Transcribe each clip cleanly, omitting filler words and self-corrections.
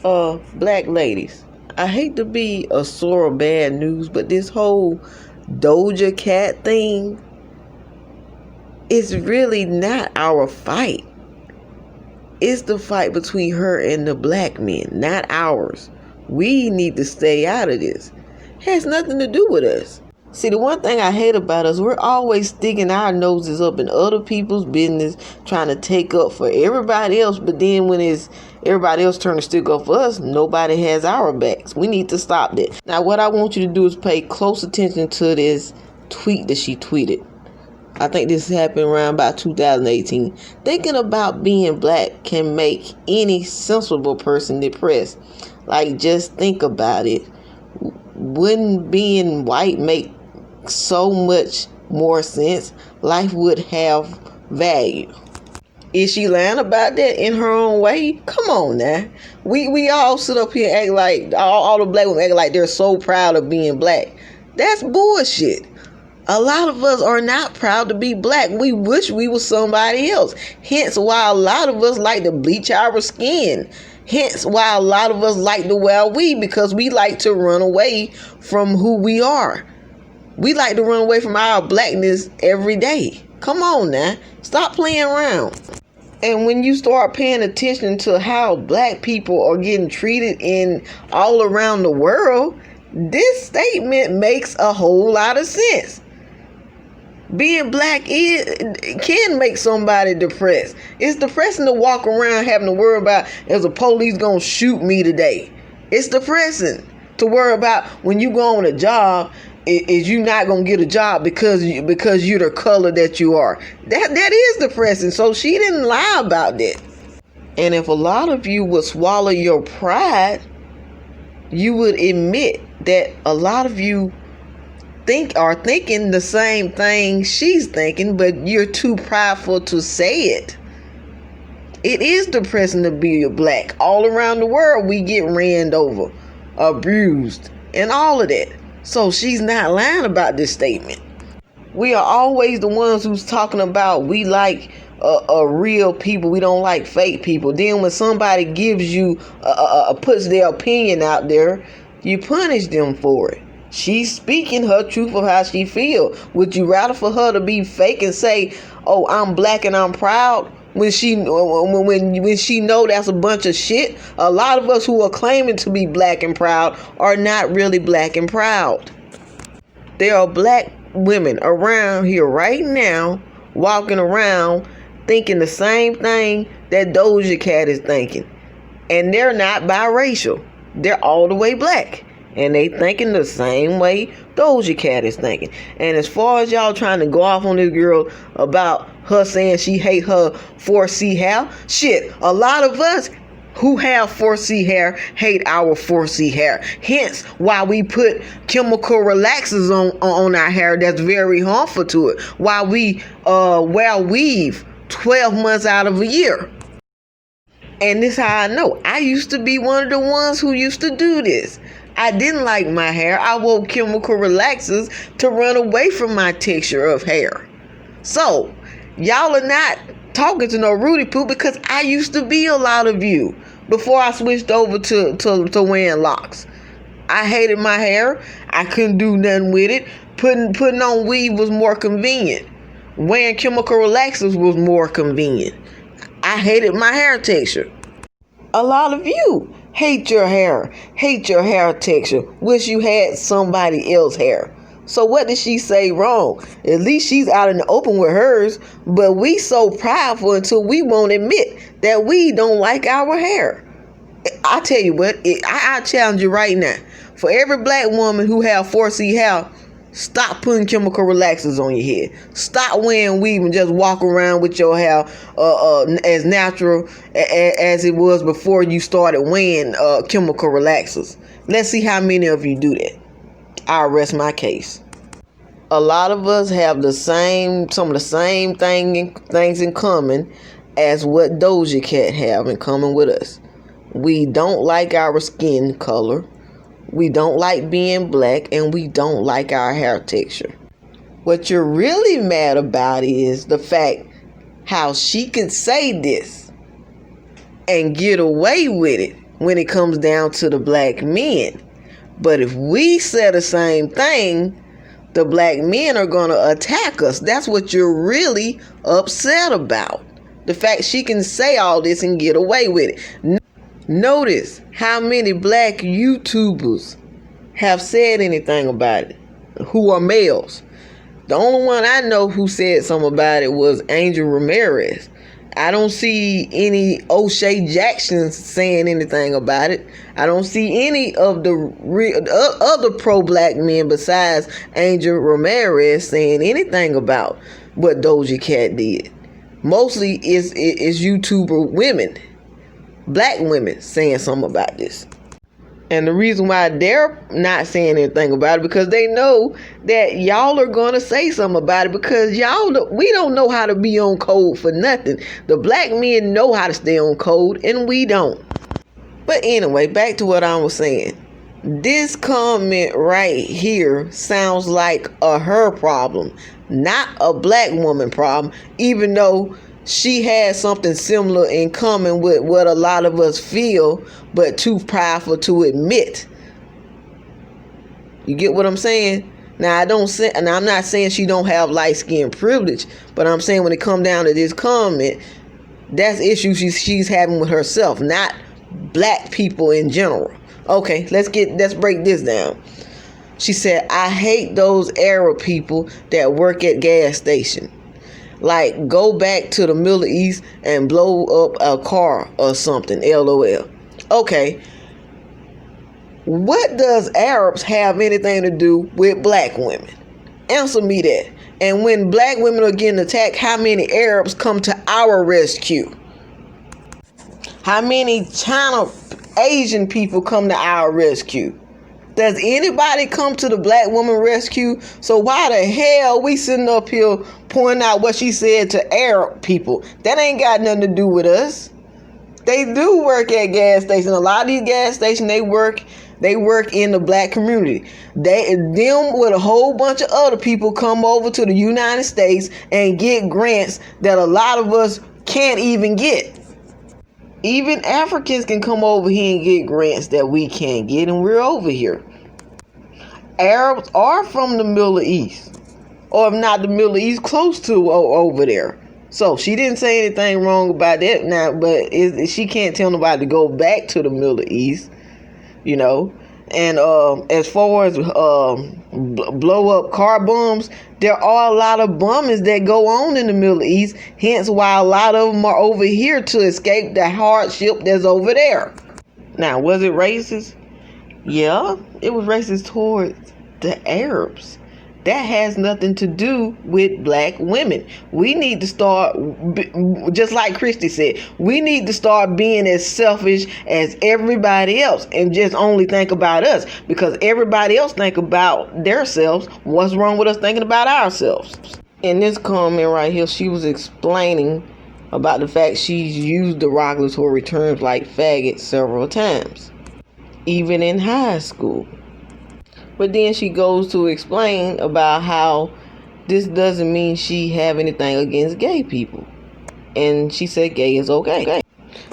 Black ladies, I hate to be a sore of bad news, but this whole Doja Cat thing is really not our fight. It's the fight between her and the black men, not ours. We need to stay out of this. It has nothing to do with us. See, the one thing I hate about us, we're always sticking our noses up in other people's business, trying to take up for everybody else. But then when it's everybody else turn to stick up for us, nobody has our backs. We need to stop that. Now, what I want you to do is pay close attention to this tweet that she tweeted. I think this happened around about 2018. Thinking about being black can make any sensible person depressed. Like, just think about it. Wouldn't being white make so much more sense? Life would have value. Is she lying about that in her own way? Come on now. We all sit up here and act like, all the black women act like they're so proud of being black. That's bullshit. A lot of us are not proud to be black. We wish we were somebody else. Hence why a lot of us like to bleach our skin. Hence why a lot of us like to wear weave, because we like to run away from who we are. We like to run away from our blackness every day. Come on now. Stop playing around. And when you start paying attention to how black people are getting treated in all around the world, this statement makes a whole lot of sense. Being black can make somebody depressed. It's depressing to walk around having to worry about, is the police gonna shoot me today? It's depressing to worry about when you go on a job, is you not gonna get a job because you're the color that you are. That is depressing. So she didn't lie about that. And if a lot of you would swallow your pride, you would admit that a lot of you are thinking the same thing she's thinking, but you're too prideful to say it. It is depressing to be black. All around the world we get ran over, abused, and all of that. So she's not lying about this statement. We are always the ones who's talking about we like real people, we don't like fake people. Then when somebody gives you puts their opinion out there, you punish them for it. She's speaking her truth of how she feel. Would you rather for her to be fake and say, "Oh, I'm black and I'm proud," when she know that's a bunch of shit? A lot of us who are claiming to be black and proud are not really black and proud. There are black women around here right now walking around thinking the same thing that Doja Cat is thinking, and they're not biracial. They're all the way black. And they thinking the same way Doja Cat is thinking. And as far as y'all trying to go off on this girl about her saying she hate her 4C hair, shit, a lot of us who have 4C hair hate our 4C hair. Hence why we put chemical relaxers on our hair that's very harmful to it. Why we wear weave 12 months out of a year. And this how I know. I used to be one of the ones who used to do this. I didn't like my hair. I wore chemical relaxers to run away from my texture of hair. So, y'all are not talking to no Rudy Poo, because I used to be a lot of you before I switched over to wearing locks. I hated my hair. I couldn't do nothing with it. Putting on weave was more convenient. Wearing chemical relaxers was more convenient. I hated my hair texture. A lot of you hate your hair texture, wish you had somebody else's hair. So what did she say wrong? At least she's out in the open with hers, but we so prideful until we won't admit that we don't like our hair. I tell you what, I challenge you right now. For every black woman who have 4C hair, stop putting chemical relaxers on your head. Stop wearing weave and just walk around with your hair as natural as it was before you started wearing chemical relaxers. Let's see how many of you do that. I'll rest my case. A lot of us have some of the same things in common as what Doja Cat have in common with us. We don't like our skin color. We don't like being black, and we don't like our hair texture. What you're really mad about is the fact how she can say this and get away with it when it comes down to the black men. But if we say the same thing, the black men are going to attack us. That's what you're really upset about. The fact she can say all this and get away with it. Notice how many black YouTubers have said anything about it, who are males. The only one I know who said something about it was Angel Ramirez. I don't see any O'Shea Jackson saying anything about it. I don't see any of the other pro-black men besides Angel Ramirez saying anything about what Doja Cat did. Mostly it's YouTuber women, black women, saying something about this. And the reason why they're not saying anything about it, because they know that y'all are going to say something about it, because we don't know how to be on code for nothing. The black men know how to stay on code, and we don't. But anyway, back to what I was saying. This comment right here sounds like a her problem, not a black woman problem, even though she has something similar in common with what a lot of us feel, but too prideful to admit. You get what I'm saying? Now, I'm not saying she don't have light skin privilege, but I'm saying when it come down to this comment, that's issue she's having with herself, not black people in general. Okay, let's break this down. She said, I hate those Arab people that work at gas station. Like, go back to the Middle East and blow up a car or something, LOL. Okay. What does Arabs have anything to do with black women? Answer me that. And when black women are getting attacked, how many Arabs come to our rescue? How many Asian people come to our rescue? Does anybody come to the black woman rescue? So why the hell we sitting up here pointing out what she said to Arab people? That ain't got nothing to do with us. They do work at gas stations. A lot of these gas stations, they work in the black community. Them with a whole bunch of other people come over to the United States and get grants that a lot of us can't even get. Even Africans can come over here and get grants that we can't get, and we're over here. Arabs are from the Middle East, or if not the Middle East, close to over there. So she didn't say anything wrong about that now, but she can't tell nobody to go back to the Middle East, you know. And as far as blow up car bombs, there are a lot of bombings that go on in the Middle East, hence why a lot of them are over here to escape the hardship that's over there. Now, was it racist? Yeah, it was racist towards the Arabs. That has nothing to do with black women. We need to start, just like Christy said, we need to start being as selfish as everybody else and just only think about us, because everybody else think about themselves. What's wrong with us thinking about ourselves? In this comment right here, she was explaining about the fact she's used derogatory terms like faggot several times, even in high school. But then she goes to explain about how this doesn't mean she have anything against gay people. And she said gay is okay.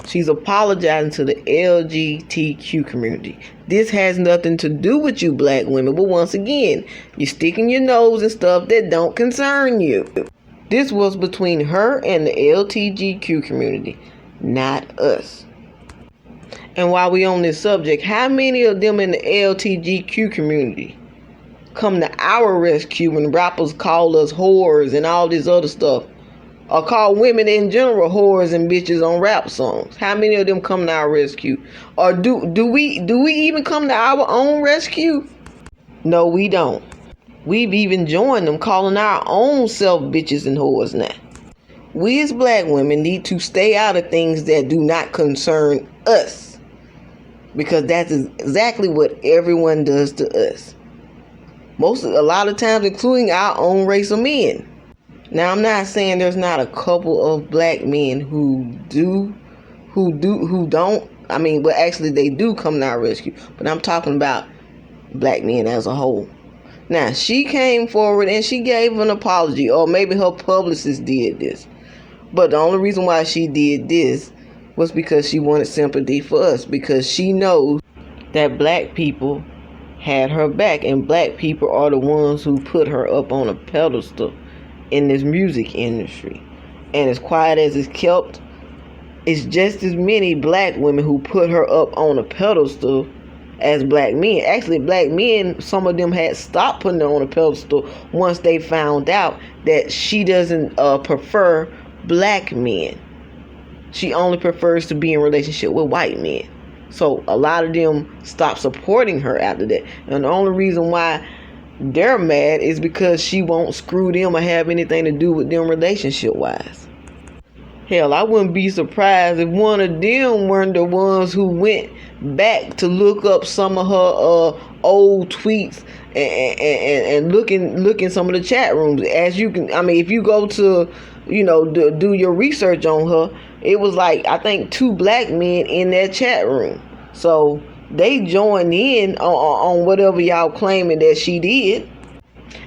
She's apologizing to the LGBTQ community. This has nothing to do with you black women. But once again, you're sticking your nose in stuff that don't concern you. This was between her and the LGBTQ community, not us. And while we on this subject, how many of them in the LGBTQ community come to our rescue when rappers call us whores and all this other stuff? Or call women in general whores and bitches on rap songs? How many of them come to our rescue? Or do we even come to our own rescue? No, we don't. We've even joined them calling our own self bitches and whores now. We as black women need to stay out of things that do not concern us. Because that's exactly what everyone does to us. A lot of times, including our own race of men. Now, I'm not saying there's not a couple of black men who don't. I mean, well, actually, they do come to our rescue. But I'm talking about black men as a whole. Now, she came forward and she gave an apology, or maybe her publicist did this. But the only reason why she did this was because she wanted sympathy for us, because she knows that black people had her back, and black people are the ones who put her up on a pedestal in this music industry. And as quiet as it's kept, it's just as many black women who put her up on a pedestal as black men. Actually, black men, some of them had stopped putting her on a pedestal once they found out that she doesn't prefer black men. She only prefers to be in relationship with white men. So a lot of them stopped supporting her after that. And the only reason why they're mad is because she won't screw them or have anything to do with them relationship wise. Hell, I wouldn't be surprised if one of them weren't the ones who went back to look up some of her old tweets and looking some of the chat rooms. As you can, I mean, if you go to, do your research on her, it was like, I think 2 black men in that chat room. So they joined in on whatever y'all claiming that she did.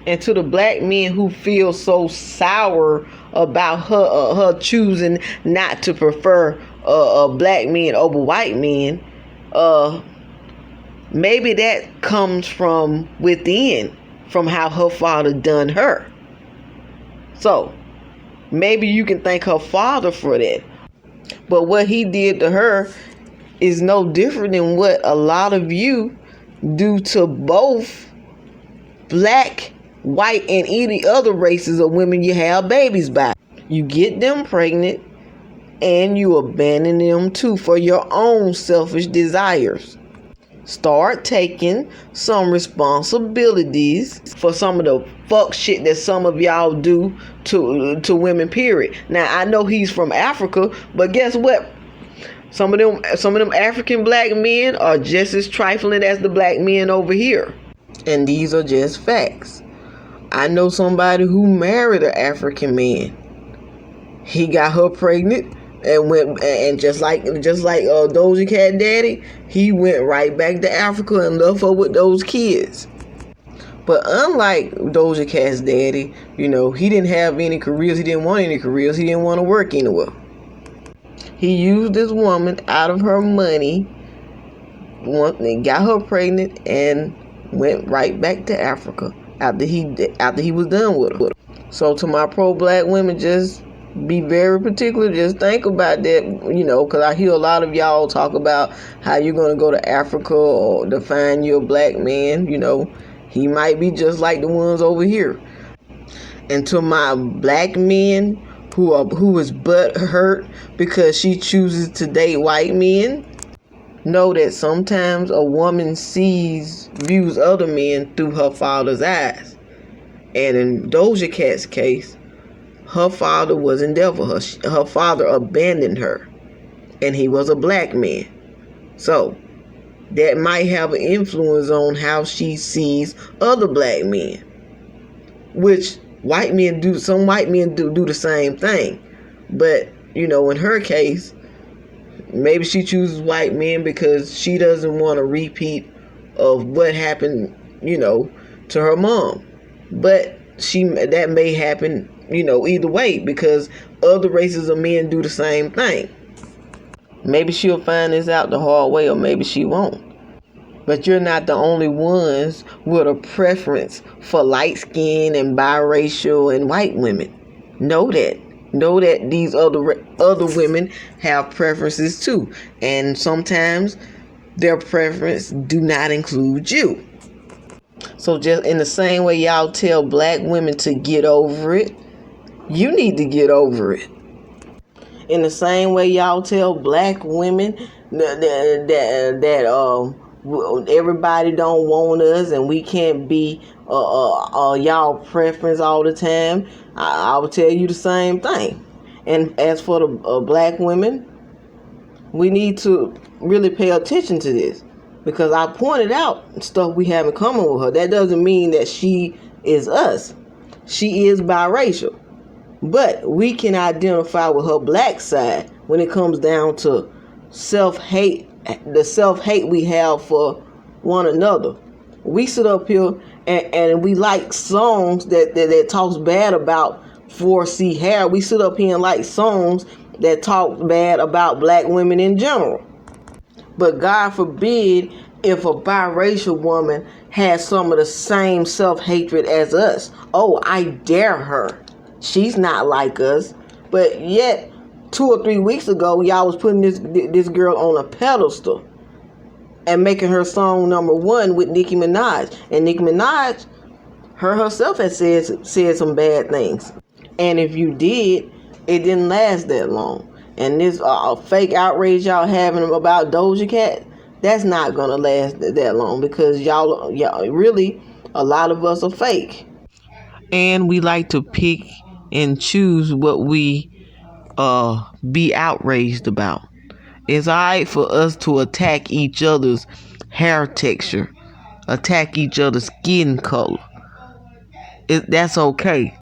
And to the black men who feel so sour about her choosing not to prefer black men over white men, maybe that comes from within, from how her father done her. So maybe you can thank her father for that. But what he did to her is no different than what a lot of you do to both black, white, and any other races of women you have babies by. You get them pregnant and you abandon them too for your own selfish desires. Start taking some responsibilities for some of the fuck shit that some of y'all do to women, period. Now, I know he's from Africa, but guess what? Some of them African black men are just as trifling as the black men over here. And these are just facts. I know somebody who married an African man. He got her pregnant and went, and just like Doja Cat daddy, he went right back to Africa and left her with those kids. But unlike Doja Cat's daddy, he didn't have any careers. He didn't want any careers. He didn't want to work anywhere. He used this woman out of her money, got her pregnant, and went right back to Africa after he was done with her. So to my pro-black women, just be very particular. Just think about that, because I hear a lot of y'all talk about how you're going to go to Africa or to find your black man. He might be just like the ones over here. And to my black men who is butt hurt because she chooses to date white men, know that sometimes a woman views other men through her father's eyes. And in Doja Cat's case, her father wasn't there for her. Her father abandoned her, and he was a black man. So that might have an influence on how she sees other black men, which white men do. Some white men do the same thing. But, in her case, maybe she chooses white men because she doesn't want a repeat of what happened, to her mom. But that may happen, either way, because other races of men do the same thing. Maybe she'll find this out the hard way, or maybe she won't. But you're not the only ones with a preference for light skin and biracial and white women. Know that. Know that these other women have preferences too. And sometimes their preference do not include you. So just in the same way y'all tell black women to get over it, you need to get over it. In the same way y'all tell black women that everybody don't want us and we can't be y'all preference all the time, I will tell you the same thing. And as for the black women, we need to really pay attention to this, because I pointed out stuff we have in common with her. That doesn't mean that she is us. She is biracial. But we can identify with her black side when it comes down to self-hate, the self-hate we have for one another. We sit up here and we like songs that talks bad about 4C hair. We sit up here and like songs that talk bad about black women in general. But God forbid if a biracial woman has some of the same self-hatred as us. Oh, I dare her. She's not like us. But yet, 2 or 3 weeks ago, y'all was putting this girl on a pedestal and making her song #1 with Nicki Minaj. And Nicki Minaj, herself has said some bad things. And if you did, it didn't last that long. And this fake outrage y'all having about Doja Cat, that's not gonna last that long, because y'all really, a lot of us are fake. And we like to pick and choose what we be outraged about. It's alright for us to attack each other's hair texture, attack each other's skin color. That's okay.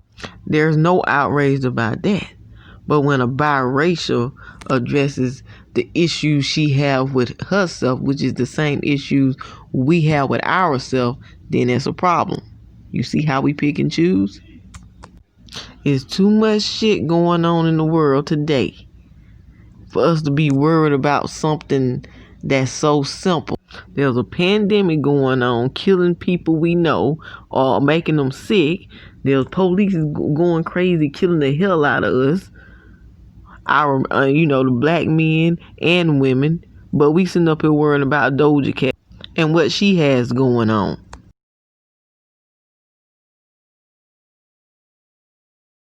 There's no outrage about that. But when a biracial addresses the issues she have with herself, which is the same issues we have with ourselves, then that's a problem. You see how we pick and choose? There's too much shit going on in the world today for us to be worried about something that's so simple. There's a pandemic going on, killing people we know or making them sick. There's police going crazy, killing the hell out of us. Our, the black men and women. But we sitting up here worrying about Doja Cat and what she has going on.